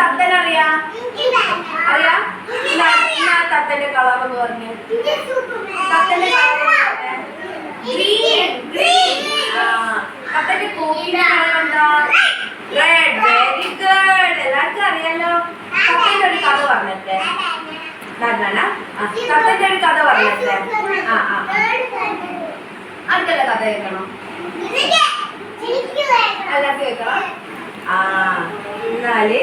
തത്തനറിയാ അറിയാ തത്തന്റെ കളർ എന്ന് പറഞ്ഞു തത്തന്റെ കളർ ഗ്രീൻ ഗ്രീൻ തത്തന്റെ കോപ്പിന്റെ കളർ എന്താ റെഡ് വെരി ഗുഡ് എല്ലാവർക്കും അറിയാലോ തത്തന്റെ ഒരു കഥ പറഞ്ഞിട്ടേ തത്തന്റെ ഒരു കഥ പറഞ്ഞിട്ടേ അടുത്തുള്ള കഥ കേൾക്കണം എല്ലാവർക്കും കേൾക്കണം എന്നാല്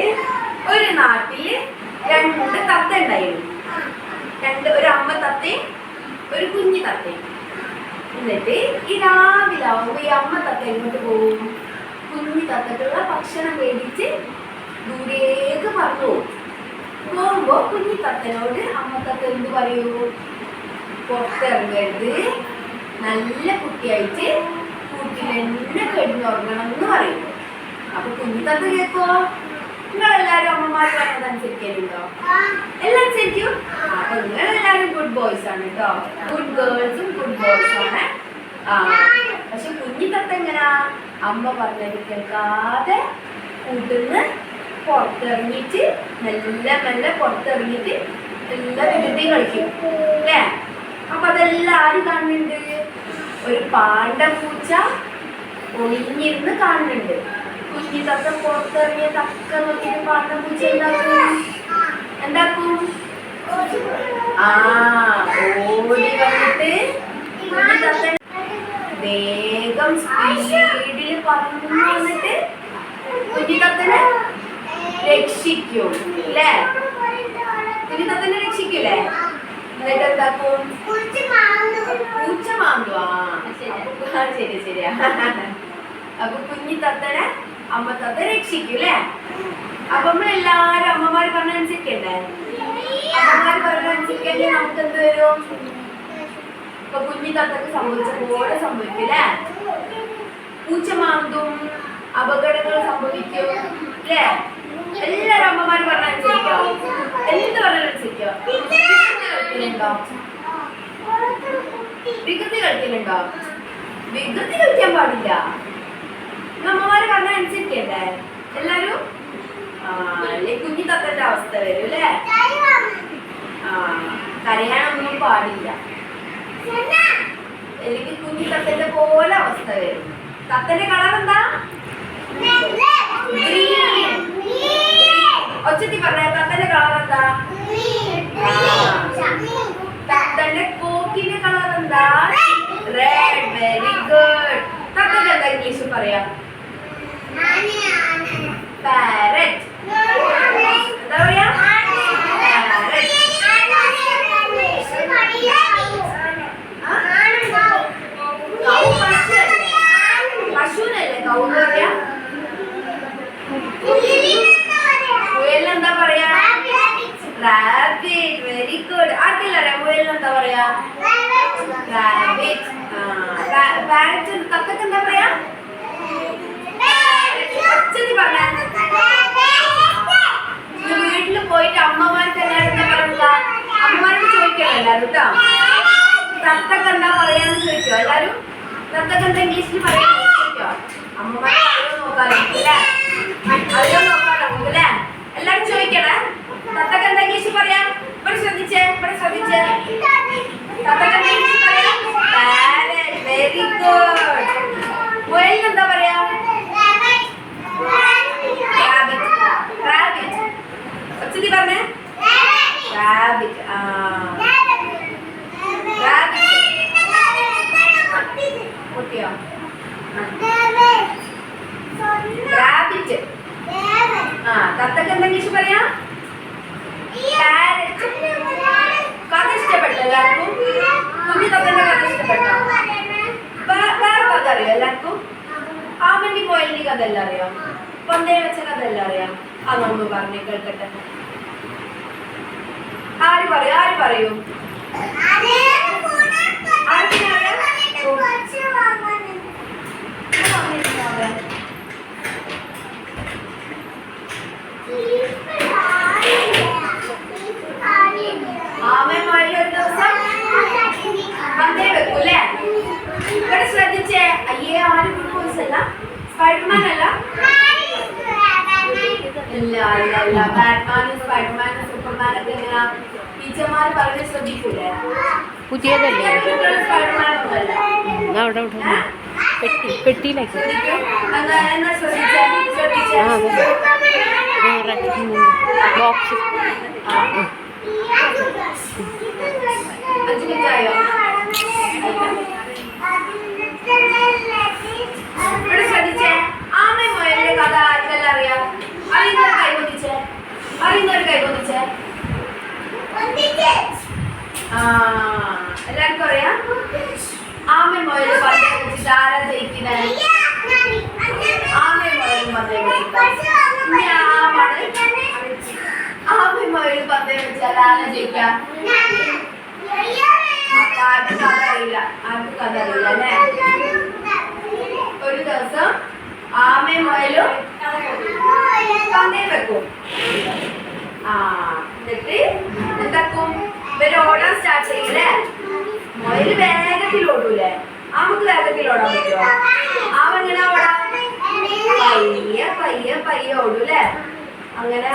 ഒരു നാട്ടില് 2 തത്ത ഉണ്ടായിരുന്നു ഒരു അമ്മ തത്തയും ഒരു കുഞ്ഞു തത്തയും എന്നിട്ട് ഈ രാവിലെ ആവുമ്പോ ഈ അമ്മ തത്ത എങ്ങോട്ട് പോകും കുഞ്ഞു തത്തക്കുള്ള ഭക്ഷണം മേടിച്ച് ദൂരേക്ക് പറഞ്ഞു പോകുമ്പോ കുഞ്ഞു തത്തനോട് അമ്മ തത്ത എന്ത് പറയൂ പുറത്തിറങ്ങരുത് നല്ല കുട്ടിയായിട്ട് കൂട്ടിലെന്നെ കിടന്നുറങ്ങണം എന്ന് പറയും അപ്പൊ കുഞ്ഞു തത്ത കേൾക്കോ നിങ്ങളെല്ലാരും അമ്മമാർ പറഞ്ഞത് അനുസരിക്കലുണ്ടോ എല്ലാം അനുസരിക്കും അപ്പൊ നിങ്ങളെല്ലാരും ഗുഡ് ബോയ്സ് ആണ് കേട്ടോ ഗുഡ് ഗേൾസും ഗുഡ് ബോയ്സ് ആണ് പക്ഷെ കുഞ്ഞു തത്ത എങ്ങനാ അമ്മ പറഞ്ഞത് കേൾക്കാതെ കൂട്ടുന്ന് പുറത്തിറങ്ങിയിട്ട് മെല്ലെ പുറത്തിറങ്ങിയിട്ട് എല്ലാ വികൃതിയും കളിക്കും അല്ലേ അപ്പൊ അതെല്ലാം ആര് കാണുന്നുണ്ട് ഒരു പാണ്ഡപൂച്ച ഒളിഞ്ഞിരുന്ന് കാണുന്നുണ്ട് കുഞ്ഞി തത്ത പുറത്തിറങ്ങിയ തക്ക നോക്കിയിട്ട് പാണ്ഡപൂച്ച എന്താക്കും ഓടി വന്നിട്ട് കുഞ്ഞി തത്ത വേഗം സ്പീഡിൽ പറന്നു വന്നിട്ട് കുഞ്ഞി തത്തനെ രക്ഷിക്കും അല്ലേ കുഞ്ഞി തത്തനെ രക്ഷിക്കൂലേ എന്നിട്ട് എന്താക്കും പൂച്ച മാന്തു ശരിയാ അപ്പൊ കുഞ്ഞി തത്തനെ അമ്മ തത്ത രക്ഷിക്കൂലേ അപ്പൊ നമ്മളെല്ലാരും അമ്മമാര് പറഞ്ഞനുസരിക്കണ്ടേ അമ്മമാര് പറഞ്ഞനുസരിക്കല്ലേ നമുക്ക് എന്ത് വരും ഇപ്പൊ കുഞ്ഞി തത്തക്ക് സംഭവിച്ച പോലെ സംഭവിക്കൂലേ പൂച്ച മാന്തും അപകടങ്ങൾ സംഭവിക്കും അല്ലേ എല്ലാരും അമ്മമാര് പറഞ്ഞനുസരിക്കോ എന്ത് പറഞ്ഞനുസരിക്കോ വികൃതി കളിക്കലുണ്ടോ വികൃതി കളിക്കാൻ പാടില്ല അമ്മമാര് പറഞ്ഞ അനുസരിക്കണ്ടേ എല്ലാരും അല്ലെ കുഞ്ഞി തത്തന്റെ അവസ്ഥ വരും അല്ലേ കരയാനൊന്നും പാടില്ല അല്ലെങ്കിൽ കുഞ്ഞി തത്തന്റെ പോലെ അവസ്ഥ വരും തത്തന്റെ കളർ എന്താ ഗ്രീൻ ഒച്ചത്തി പറഞ്ഞ തത്തന്റെ കളർ എന്താ തത്തന്റെ കോക്കിന്റെ കളർ എന്താ റെഡ് വെരി ഗുഡ് തത്തന്റെ എന്താ ഇംഗ്ലീഷ് പറയാ പാരറ്റ് എന്താ പറയാ പശുവിനല്ലേ കൗ എന്ന് പറയാ മുയലിനെന്താ പറയാ റാബിറ്റ് വെരി ഗുഡ് ആർക്കെല്ലാം അറിയാം മുയലിനെന്താ പറയാ റാബിറ്റ് പാരറ്റ് തത്തക്ക് എന്താ പറയാ വീട്ടില് പോയിട്ട് അമ്മമാർക്ക് എല്ലാവരും എന്താ പറയുക അമ്മമാർക്ക് ചോദിക്കണം എല്ലാരും കേട്ടോ തത്തക്ക് എന്താ പറയാന്ന് ചോദിക്കോ എല്ലാരും തത്തക്ക് എന്താ ഇംഗ്ലീഷിൽ പറയാന്ന് ചോദിക്കോ അമ്മമാർക്ക് നോക്കാലോ അല്ലേ അറിയോ നോക്കാലോ നമുക്കല്ലേ എല്ലാരും ചോദിക്കണേ തത്തക്ക് എന്താ ഇംഗ്ലീഷിൽ പറയാം ഇവിടെ ശ്രദ്ധിച്ചേ തത്തക്ക് എന്താ ഇംഗ്ലീഷിൽ പറയാം പാരറ്റ് വെരി ഗുഡ് മുയലിന് എന്താ പറയാ റാബിറ്റ് ഒച്ചതി പറഞ്ഞേ റാബിറ്റ് പൊട്ടിയോ റാബിറ്റ് തത്തക്ക് എന്താ ഇംഗ്ലീഷ് പറയാ പാരറ്റ് കഥ ഇഷ്ടപ്പെട്ടോ എല്ലാവർക്കും കുഞ്ഞു തത്തന്റെ കഥ ഇഷ്ടപ്പെട്ടോ വേറെ കഥ അറിയോ എല്ലാവർക്കും ആമന്റെ കോയിലിന്റെ കഥ എല്ലാം അറിയാം പന്തേ വെച്ച കഥ എല്ലാം അറിയാം അതൊന്ന് പറഞ്ഞേ കേൾക്കട്ടെ ആര് പറയൂ ആമൻ ഒരു ദിവസം പന്തേ വെക്കൂല്ലേ ഇവിടെ ശ്രദ്ധിച്ചേ അയ്യേ ആര് ഗുഡ് ബോയ്സ് അല്ല സ്പൈഡർമാൻ അല്ല ഇല്ല ഇല്ല ഇല്ല. ബാറ്റ്മാനും സ്പൈഡർമാനും സൂപ്പർമാനൊക്കെ എങ്ങനെയാ ടീച്ചർമാർ പറഞ്ഞ് ശ്രദ്ധിക്കൂലേ? പുതിയതല്ലേ? സ്പൈഡർമാനൊന്നുമല്ല. അവിടെ പെട്ടിയിലാക്കി. ശ്രദ്ധിക്കും. എന്നാ ശ്രദ്ധിച്ചേ ശ്രദ്ധിച്ചേ. ബോക്സ് 5 മിനിറ്റ് ആയോ? ഇവിടെ ശ്രദ്ധിച്ചേ. ആമയും മുയലിന്റെ കഥ ആർക്കെല്ലാം അറിയാം? അറിയുന്നവർ കൈകൊണ്ടിച്ചേ. അറിയുന്നവർ കൈകൊണ്ടിച്ചേ. എല്ലാവർക്കും അറിയാം. ആമയും മുയലും പന്തയം വെച്ചിട്ട് ആരാ ജയിക്കുന്നത്? ആമയും മുയലും പന്തയം വെച്ചിട്ട്. ആമയും മുയലും പന്തയം വെച്ചാൽ ആരാ ജയിക്കാം? ആർക്കും കഥ അറിയില്ല. ആർക്കും കഥ അറിയില്ല അല്ലേ? ഒരു ദിവസം ആമയും മുയലും പന്തയം വെക്കും. എന്നിട്ട് എന്താക്കും? ഇവര് ഓടാൻ സ്റ്റാർട്ട് ചെയ്യൂലേ? മുയല് വേഗത്തിൽ ഓടൂലേ? ആമക്ക് വേഗത്തിൽ ഓടാൻ പറ്റുമോ? ആമ എങ്ങനെ ഓടാം? പയ്യെ പയ്യെ പയ്യെ ഓടൂലേ? അങ്ങനെ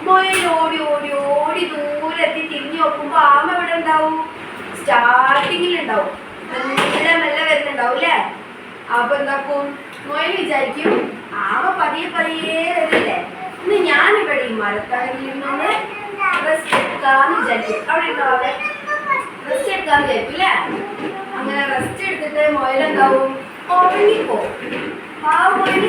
മുയൽ ഓടി ഓടി ഓടി ദൂരെത്തി തിരിഞ്ഞു നോക്കുമ്പോ ആമ എവിടെ ഉണ്ടാവും? സ്റ്റാർട്ടിങ്ങിൽ ഉണ്ടാവും. മെല്ലെ മെല്ലെ വരുന്നുണ്ടാവും അല്ലേ? അപ്പൊ എന്താക്കും? മുയൽ വിചാരിക്കും ആമ പതിയെ പതിയെ വരില്ലേ, ഇന്ന് ഞാനിവിടെ ഈ മരത്തണലിൽ നിന്ന് റെസ്റ്റ് എടുക്കാന്ന് വിചാരിക്കും. അവിടെ ഉണ്ടാവാതെ റെസ്റ്റ് എടുക്കാന്ന് വിചാരിക്കും അല്ലേ? അങ്ങനെ റെസ്റ്റ് എടുത്തിട്ട് മുയൽ എന്താവും? ഉറങ്ങിപ്പോവും. ആ മുയൽ